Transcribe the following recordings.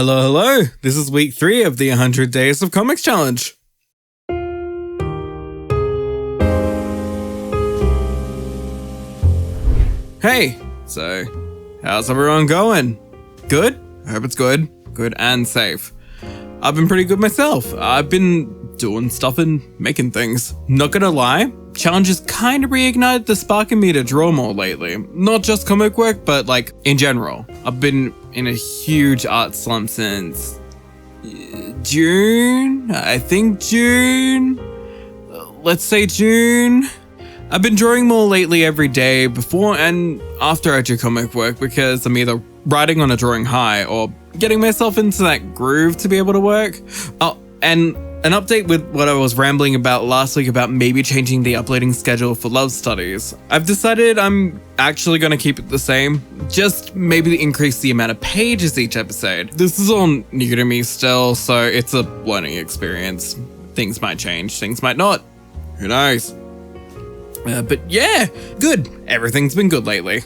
Hello, hello! This is week 3 of the 100 Days of Comics Challenge. Hey! So, how's everyone going? Good? I hope it's good. Good and safe. I've been pretty good myself. I've been doing stuff and making things. Not gonna lie, challenges kind of reignited the spark in me to draw more lately. Not just comic work, but like, in general. I've been in a huge art slump since June? I think June? Let's say June? I've been drawing more lately every day before and after I do comic work because I'm either riding on a drawing high or getting myself into that groove to be able to work. Oh, and an update with what I was rambling about last week about maybe changing the uploading schedule for Love Studies. I've decided I'm actually going to keep it the same, just maybe increase the amount of pages each episode. This is all new to me still, so it's a learning experience. Things might change, things might not. Who knows? But yeah, good. Everything's been good lately.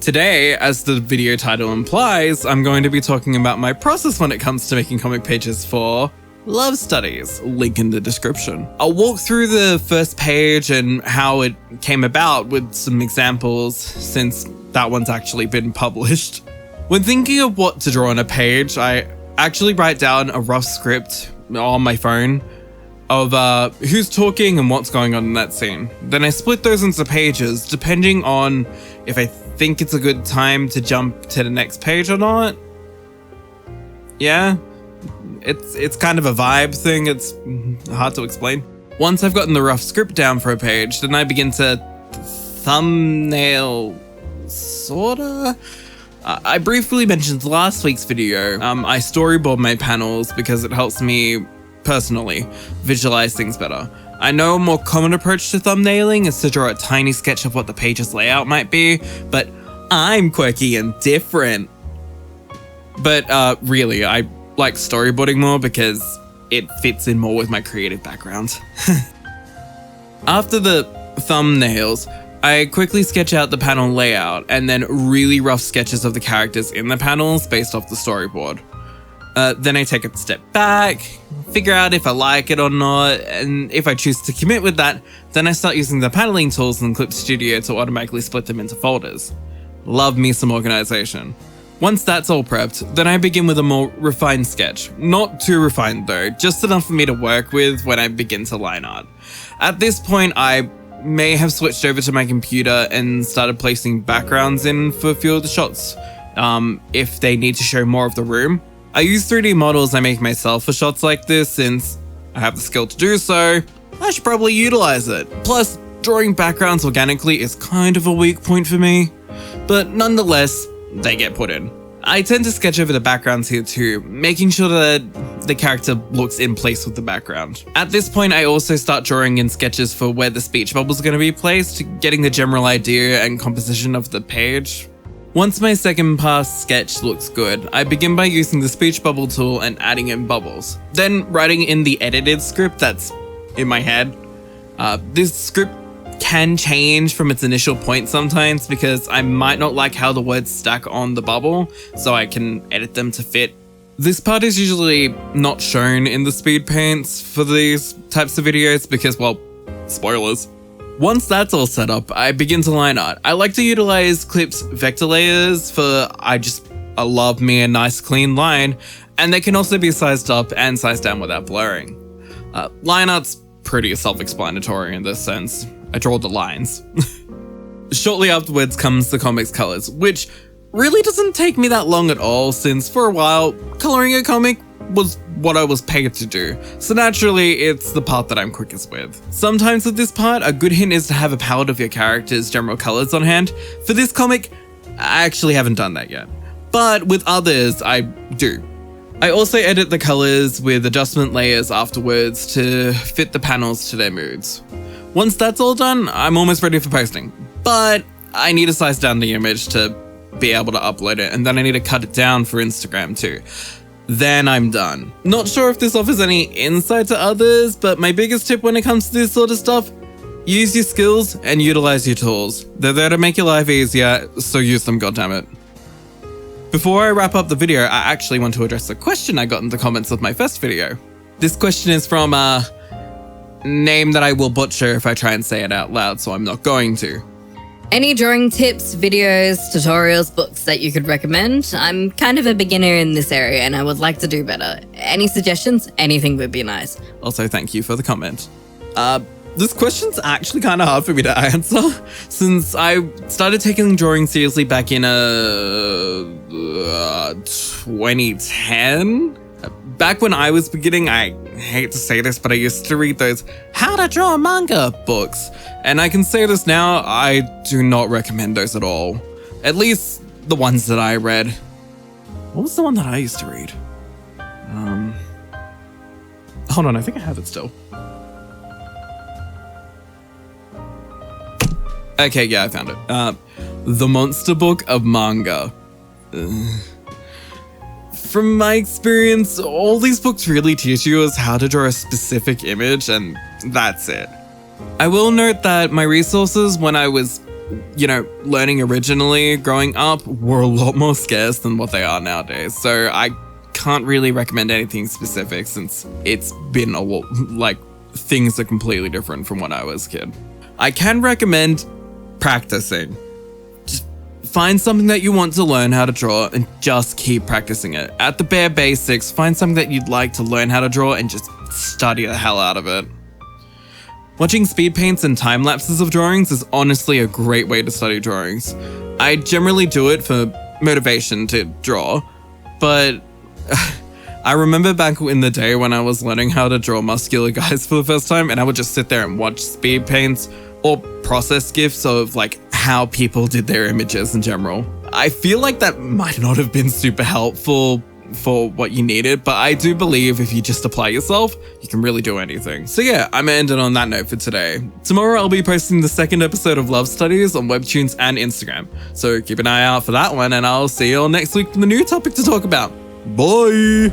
Today, as the video title implies, I'm going to be talking about my process when it comes to making comic pages for Love Studies, link in the description. I'll walk through the first page and how it came about with some examples since that one's actually been published. When thinking of what to draw on a page, I actually write down a rough script on my phone of who's talking and what's going on in that scene. Then I split those into pages depending on if I think it's a good time to jump to the next page or not. Yeah. It's kind of a vibe thing, it's hard to explain. Once I've gotten the rough script down for a page, then I begin to thumbnail, sorta? I briefly mentioned last week's video, I storyboard my panels because it helps me, personally, visualize things better. I know a more common approach to thumbnailing is to draw a tiny sketch of what the page's layout might be, but I'm quirky and different. But really, I like storyboarding more because it fits in more with my creative background. After the thumbnails, I quickly sketch out the panel layout and then really rough sketches of the characters in the panels based off the storyboard. Then I take a step back, figure out if I like it or not, and if I choose to commit with that, then I start using the paneling tools in Clip Studio to automatically split them into folders. Love me some organization. Once that's all prepped, then I begin with a more refined sketch. Not too refined though, just enough for me to work with when I begin to line art. At this point, I may have switched over to my computer and started placing backgrounds in for a few of the shots, if they need to show more of the room. I use 3D models I make myself for shots like this since I have the skill to do so. I should probably utilize it. Plus, drawing backgrounds organically is kind of a weak point for me, but nonetheless, they get put in. I tend to sketch over the backgrounds here too, making sure that the character looks in place with the background. At this point, I also start drawing in sketches for where the speech bubble is going to be placed, getting the general idea and composition of the page. Once my second pass sketch looks good, I begin by using the speech bubble tool and adding in bubbles. Then writing in the edited script that's in my head. This script can change from its initial point sometimes because I might not like how the words stack on the bubble, so I can edit them to fit. This part is usually not shown in the speed paints for these types of videos because, well, spoilers. Once that's all set up, I begin to line art. I like to utilize Clip's vector layers for I love me a nice clean line, and they can also be sized up and sized down without blurring. Line art's pretty self-explanatory in this sense. I draw the lines. Shortly afterwards comes the comic's colors, which really doesn't take me that long at all since for a while, coloring a comic was what I was paid to do, so naturally it's the part that I'm quickest with. Sometimes with this part, a good hint is to have a palette of your character's general colors on hand. For this comic, I actually haven't done that yet, but with others, I do. I also edit the colors with adjustment layers afterwards to fit the panels to their moods. Once that's all done, I'm almost ready for posting, but I need to size down the image to be able to upload it, and then I need to cut it down for Instagram too. Then I'm done. Not sure if this offers any insight to others, but my biggest tip when it comes to this sort of stuff, use your skills and utilize your tools. They're there to make your life easier, so use them, goddammit. Before I wrap up the video, I actually want to address a question I got in the comments of my first video. This question is from a name that I will butcher if I try and say it out loud, so I'm not going to. Any drawing tips, videos, tutorials, books that you could recommend? I'm kind of a beginner in this area and I would like to do better. Any suggestions? Anything would be nice. Also, thank you for the comment. This question's actually kind of hard for me to answer since I started taking drawing seriously back in 2010. Back when I was beginning, I hate to say this, but I used to read those how to draw manga books. And I can say this now, I do not recommend those at all. At least the ones that I read. What was the one that I used to read? Hold on, I think I have it still. Okay, yeah, I found it. The Monster Book of Manga. From my experience, all these books really teach you is how to draw a specific image, and that's it. I will note that my resources when I was, learning originally growing up were a lot more scarce than what they are nowadays. So I can't really recommend anything specific since it's been a lot, things are completely different from when I was a kid. I can recommend practicing. Just find something that you want to learn how to draw and just keep practicing it. At the bare basics, find something that you'd like to learn how to draw and just study the hell out of it. Watching speed paints and time lapses of drawings is honestly a great way to study drawings. I generally do it for motivation to draw, but I remember back in the day when I was learning how to draw muscular guys for the first time, and I would just sit there and watch speed paints or process GIFs of how people did their images in general. I feel like that might not have been super helpful for what you needed, but I do believe if you just apply yourself, you can really do anything. So yeah, I'm gonna end it on that note for today. Tomorrow I'll be posting the second episode of Love Studies on Webtoons and Instagram, so keep an eye out for that one, and I'll see you all next week with a new topic to talk about. Bye!